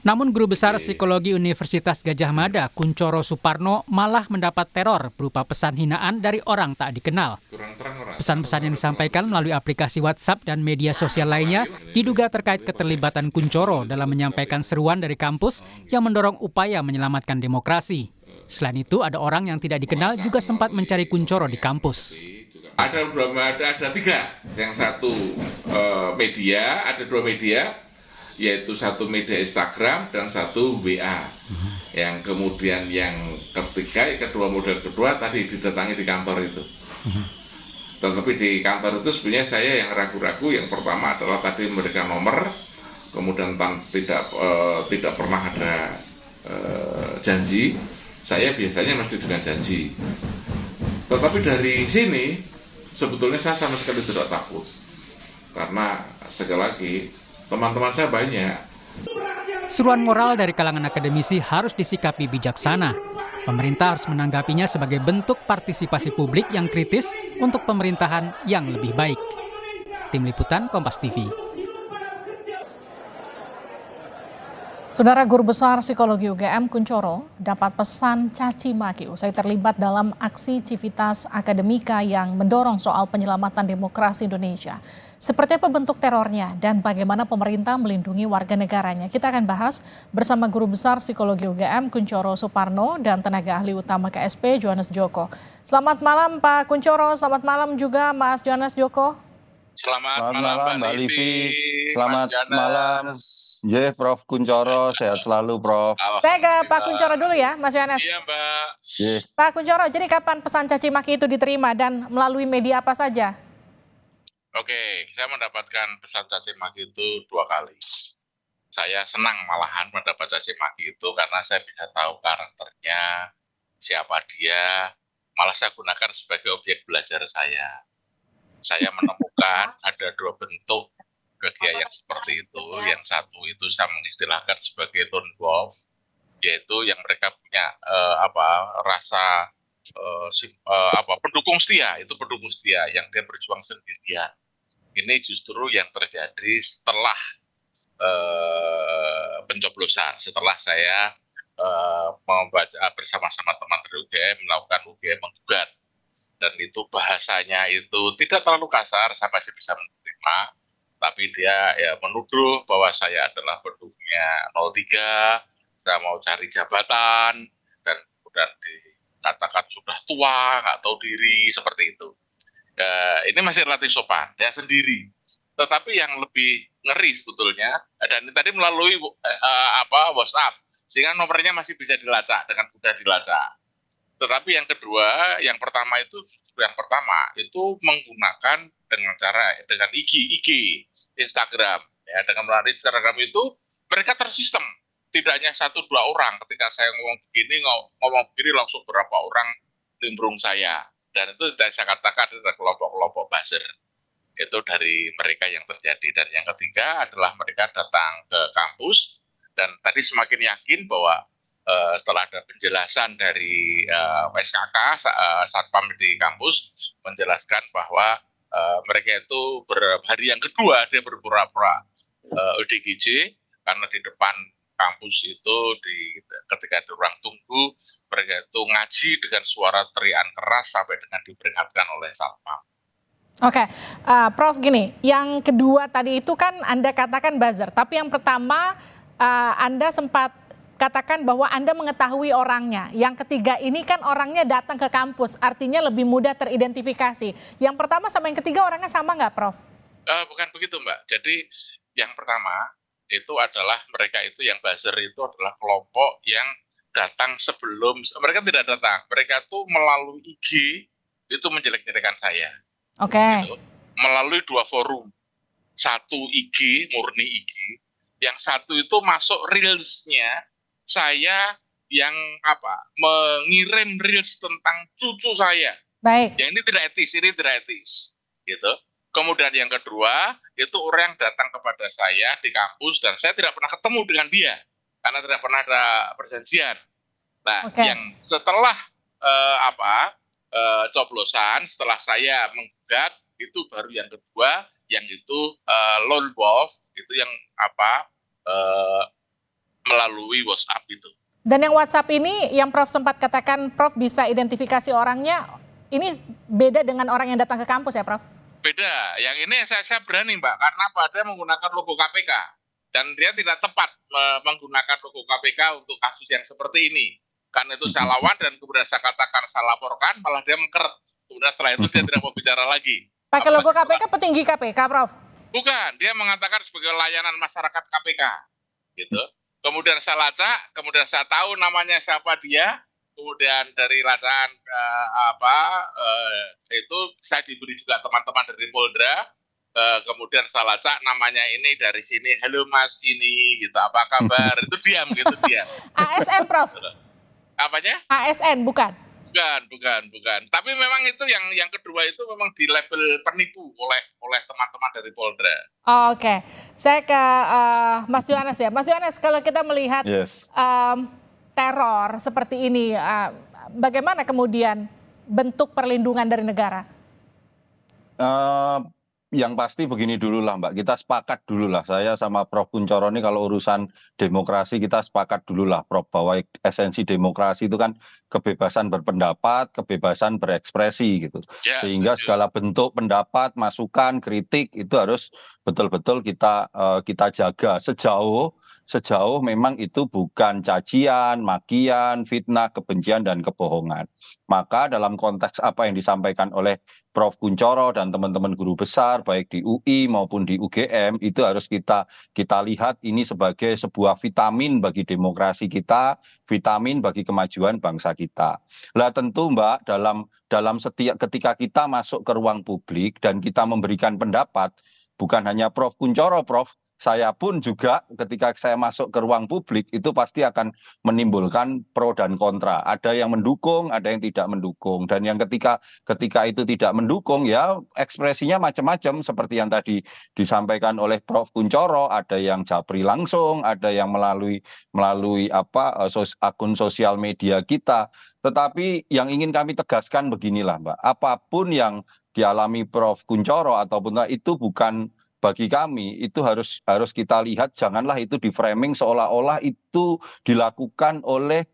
Namun guru besar psikologi Universitas Gadjah Mada, Kuncoro Suparno, malah mendapat teror berupa pesan hinaan dari orang tak dikenal. Pesan-pesan yang disampaikan melalui aplikasi WhatsApp dan media sosial lainnya diduga terkait keterlibatan Kuncoro dalam menyampaikan seruan dari kampus yang mendorong upaya menyelamatkan demokrasi. Selain itu, ada orang yang tidak dikenal juga sempat mencari Kuncoro di kampus. Ada tiga, yang satu media, ada dua media, yaitu satu media Instagram dan satu WA. Yang kemudian yang ketiga, kedua model kedua tadi didatangi di kantor itu. Tetapi di kantor itu sebenarnya saya yang ragu-ragu. Yang pertama adalah tadi memberikan nomor, kemudian tidak pernah ada janji. Saya biasanya mesti dengan janji. Tetapi dari sini sebetulnya saya sama sekali tidak takut, karena sekali lagi teman-teman saya banyak. Seruan moral dari kalangan akademisi harus disikapi bijaksana. Pemerintah harus menanggapinya sebagai bentuk partisipasi publik yang kritis untuk pemerintahan yang lebih baik. Tim Liputan Kompas TV. Saudara Guru Besar Psikologi UGM Kuncoro dapat pesan caci maki usai terlibat dalam aksi Civitas Akademika yang mendorong soal penyelamatan demokrasi Indonesia. Seperti apa bentuk terornya dan bagaimana pemerintah melindungi warga negaranya? Kita akan bahas bersama Guru Besar Psikologi UGM Kuncoro Suparno dan tenaga ahli utama KSP Johannes Joko. Selamat malam Pak Kuncoro, selamat malam juga Mas Johannes Joko. Selamat malam Mbak Livi. Selamat malam. Prof Kuncoro, sehat selalu Prof. Saya ke Pak Kuncoro dulu ya, Mas Johannes. Iya Mbak. Pak Kuncoro, jadi kapan pesan caci maki itu diterima dan melalui media apa saja? Oke, saya mendapatkan pesan caci maki itu 2 kali. Saya senang malahan mendapat caci maki itu karena saya bisa tahu karakternya, siapa dia, malah saya gunakan sebagai objek belajar saya. Saya menemukan ada 2 bentuk kegiatan yang seperti itu. Yang satu itu saya mengistilahkan sebagai lone wolf, yaitu yang mereka punya rasa pendukung setia, itu pendukung setia yang dia berjuang sendirian. Ini justru yang terjadi setelah pencoblosan, setelah saya membaca bersama-sama teman dari UGM melakukan UGM menggugat. Dan itu bahasanya itu tidak terlalu kasar, saya masih bisa menerima, tapi dia menuduh bahwa saya adalah pendukungnya 03, saya mau cari jabatan, dan kemudian dikatakan sudah tua, nggak tahu diri, seperti itu. Ini masih relatif sopan, dia sendiri. Tetapi yang lebih ngeri sebetulnya, dan ini tadi melalui WhatsApp, sehingga nomornya masih bisa dilacak, dengan mudah dilacak. Tetapi yang kedua, yang pertama itu menggunakan dengan IG, Instagram. Ya, dengan melalui Instagram itu mereka tersistem. Tidak hanya 1-2 orang. Ketika saya ngomong begini langsung berapa orang nimbrung saya. Dan itu saya katakan adalah kelompok-kelompok buzzer. Itu dari mereka yang terjadi. Dan yang ketiga adalah mereka datang ke kampus. Dan tadi semakin yakin bahwa setelah ada penjelasan dari SKK, Satpam di kampus, menjelaskan bahwa mereka itu hari yang kedua dia berpura-pura ODGJ, karena di depan kampus itu ketika ada ruang tunggu, mereka itu ngaji dengan suara teriakan keras sampai dengan diperingatkan oleh Satpam. Oke, Prof gini, yang kedua tadi itu kan Anda katakan buzzer, tapi yang pertama Anda sempat katakan bahwa Anda mengetahui orangnya. Yang ketiga ini kan orangnya datang ke kampus, artinya lebih mudah teridentifikasi. Yang pertama sama yang ketiga orangnya sama nggak, Prof? Bukan begitu, Mbak. Jadi yang pertama itu adalah mereka itu yang buzzer itu adalah kelompok yang datang sebelum, mereka tidak datang. Mereka tuh melalui IG itu menjelek-jelekan saya. Oke. Gitu. Melalui 2 forum. Satu IG, murni IG. Yang satu itu masuk reels-nya saya yang mengirim reels tentang cucu saya. Baik. Yang ini tidak etis, gitu. Kemudian yang kedua itu orang yang datang kepada saya di kampus dan saya tidak pernah ketemu dengan dia karena tidak pernah ada perjanjian. Nah, yang setelah coblosan, setelah saya menggugat, itu baru yang kedua, yang itu lone wolf, itu yang melalui WhatsApp itu. Dan yang WhatsApp ini, yang Prof sempat katakan, Prof bisa identifikasi orangnya, ini beda dengan orang yang datang ke kampus ya, Prof? Beda. Yang ini saya berani, Mbak, karena dia menggunakan logo KPK. Dan dia tidak tepat menggunakan logo KPK untuk kasus yang seperti ini. Karena itu saya lawan dan kemudian saya katakan saya laporkan, malah dia mengkeret. Kemudian setelah itu dia tidak mau bicara lagi. Pakai logo KPK, petinggi KPK, Prof? Bukan, dia mengatakan sebagai layanan masyarakat KPK. Gitu. Kemudian saya lacak, kemudian saya tahu namanya siapa dia, kemudian dari lacaan itu saya diberi juga teman-teman dari Polda. Kemudian saya lacak namanya ini dari sini, halo mas ini gitu, apa kabar, itu diam gitu dia. ASN, Prof? Apanya? ASN, bukan? Bukan. Tapi memang itu yang kedua itu memang di label penipu oleh teman-teman dari Polda. Oke, saya ke Mas Yohanes ya. Mas Yohanes, kalau kita melihat teror seperti ini, bagaimana kemudian bentuk perlindungan dari negara? Yang pasti begini dulu lah Mbak, kita sepakat dulu lah, saya sama Prof Kuncoro ini kalau urusan demokrasi kita sepakat dulu lah Prof, bahwa esensi demokrasi itu kan kebebasan berpendapat, kebebasan berekspresi gitu. Ya, sehingga segala bentuk pendapat, masukan, kritik itu harus betul-betul kita jaga sejauh memang itu bukan cacian, makian, fitnah, kebencian, dan kebohongan. Maka dalam konteks apa yang disampaikan oleh Prof Kuncoro dan teman-teman guru besar, baik di UI maupun di UGM, itu harus kita lihat ini sebagai sebuah vitamin bagi demokrasi kita, vitamin bagi kemajuan bangsa kita. Lah tentu Mbak, dalam setiap ketika kita masuk ke ruang publik dan kita memberikan pendapat, bukan hanya Prof Kuncoro, Prof, saya pun juga ketika saya masuk ke ruang publik itu pasti akan menimbulkan pro dan kontra. Ada yang mendukung, ada yang tidak mendukung. Dan yang ketika itu tidak mendukung ya ekspresinya macam-macam seperti yang tadi disampaikan oleh Prof Kuncoro, ada yang japri langsung, ada yang melalui akun sosial media kita. Tetapi yang ingin kami tegaskan beginilah Mbak, apapun yang dialami Prof Kuncoro ataupun itu bukan bagi kami, itu harus kita lihat, janganlah itu di framing seolah-olah itu dilakukan oleh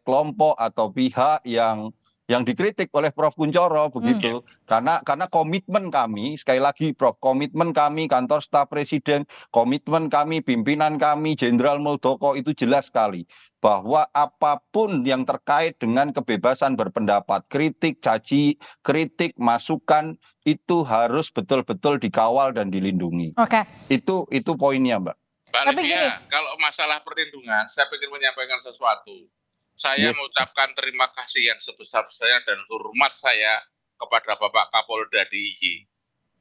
kelompok atau pihak yang dikritik oleh Prof Kuncoro begitu. Karena komitmen kami, sekali lagi Prof, komitmen kami kantor staf presiden, komitmen kami pimpinan kami Jenderal Muldoko itu jelas sekali bahwa apapun yang terkait dengan kebebasan berpendapat, kritik, caci, kritik, masukan itu harus betul-betul dikawal dan dilindungi. Oke. Itu poinnya, Mbak. Mbak Livia, kalau masalah perlindungan, saya ingin menyampaikan sesuatu. Saya mengucapkan terima kasih yang sebesar-besarnya dan hormat saya kepada Bapak Kapolda DIY.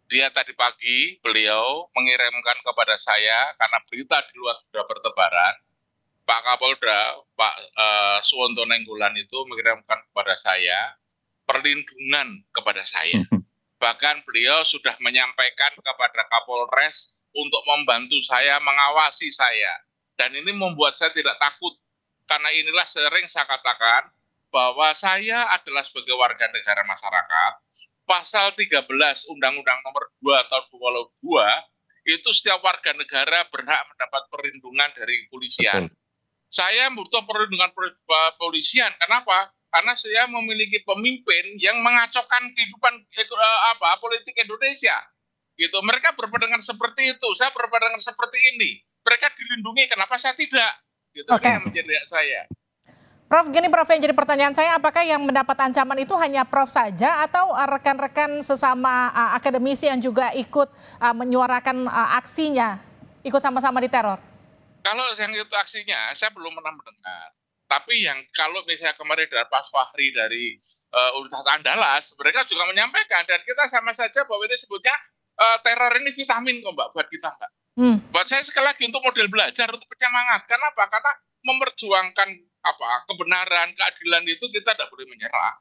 Dia tadi pagi, beliau mengirimkan kepada saya, karena berita di luar sudah bertebaran, Pak Kapolda, Pak Suwonto Nainggolan itu mengirimkan kepada saya perlindungan kepada saya. Bahkan beliau sudah menyampaikan kepada Kapolres untuk membantu saya, mengawasi saya. Dan ini membuat saya tidak takut. Karena inilah sering saya katakan bahwa saya adalah sebagai warga negara masyarakat. Pasal 13 Undang-Undang Nomor 2 tahun 2002 itu setiap warga negara berhak mendapat perlindungan dari kepolisian. Saya butuh perlindungan kepolisian. Kenapa? Karena saya memiliki pemimpin yang mengacaukan kehidupan politik Indonesia. Gitu. Mereka berpandangan seperti itu, saya berpandangan seperti ini. Mereka dilindungi, kenapa saya tidak? Gitu. Ini yang menjadi hak saya. Prof, gini Prof, yang jadi pertanyaan saya, apakah yang mendapat ancaman itu hanya Prof saja atau rekan-rekan sesama akademisi yang juga ikut menyuarakan aksinya, ikut sama-sama diteror? Kalau yang itu aksinya, saya belum pernah mendengar. Tapi yang kalau misalnya kemarin dari Pak Fahri dari Universitas Andalas, mereka juga menyampaikan, dan kita sama saja bahwa ini sebutnya teror ini vitamin kok Mbak, buat kita Mbak. Buat saya sekali lagi untuk model belajar, untuk penyemangat. Kenapa? Karena memperjuangkan kebenaran, keadilan itu kita tidak boleh menyerah.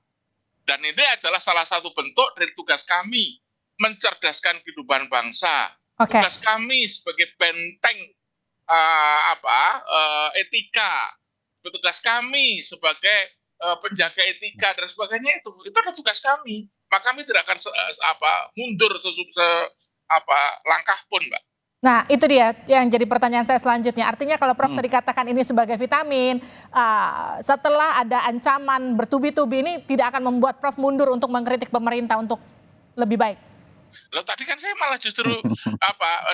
Dan ini adalah salah satu bentuk dari tugas kami, mencerdaskan kehidupan bangsa. Tugas kami sebagai benteng etika, tugas kami sebagai penjaga etika dan sebagainya, itu adalah tugas kami. Maka kami tidak akan mundur langkah pun, Mbak. Nah, itu dia yang jadi pertanyaan saya selanjutnya. Artinya kalau Prof tadi katakan ini sebagai vitamin, setelah ada ancaman bertubi-tubi ini tidak akan membuat Prof mundur untuk mengkritik pemerintah untuk lebih baik. Loh tadi kan saya malah justru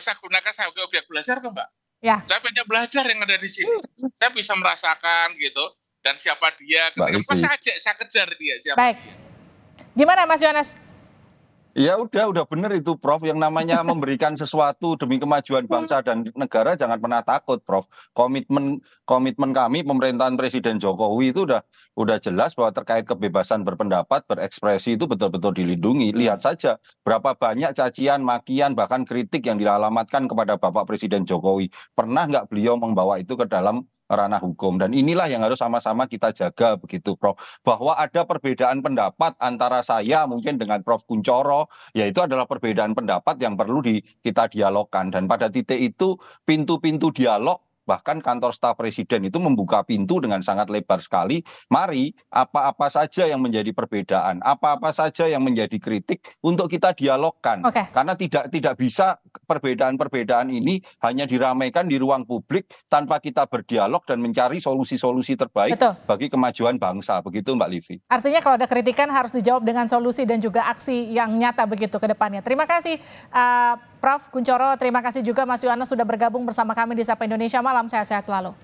saya gunakan sebagai objek belajar kok Mbak. Ya. Saya banyak belajar yang ada di sini. Saya bisa merasakan gitu dan siapa dia ketika saya kejar dia siapa. Baik. Gimana Mas Yohanes? Ya udah benar itu Prof, yang namanya memberikan sesuatu demi kemajuan bangsa dan negara jangan pernah takut Prof. Komitmen kami pemerintahan Presiden Jokowi itu udah jelas bahwa terkait kebebasan berpendapat, berekspresi itu betul-betul dilindungi. Lihat saja berapa banyak cacian, makian, bahkan kritik yang dialamatkan kepada Bapak Presiden Jokowi. Pernah nggak beliau membawa itu ke dalam ranah hukum, dan inilah yang harus sama-sama kita jaga begitu Prof, bahwa ada perbedaan pendapat antara saya mungkin dengan Prof Kunchoro, yaitu adalah perbedaan pendapat yang perlu kita dialogkan, dan pada titik itu pintu-pintu dialog bahkan kantor staf presiden itu membuka pintu dengan sangat lebar sekali. Mari apa-apa saja yang menjadi perbedaan, apa-apa saja yang menjadi kritik untuk kita dialogkan. Karena tidak bisa perbedaan-perbedaan ini hanya diramaikan di ruang publik tanpa kita berdialog dan mencari solusi-solusi terbaik bagi kemajuan bangsa. Begitu Mbak Livi. Artinya kalau ada kritikan harus dijawab dengan solusi dan juga aksi yang nyata begitu ke depannya. Terima kasih Prof Kunchoro, terima kasih juga Mas Yohanes sudah bergabung bersama kami di Sapa Indonesia Malam. Sehat-sehat selalu.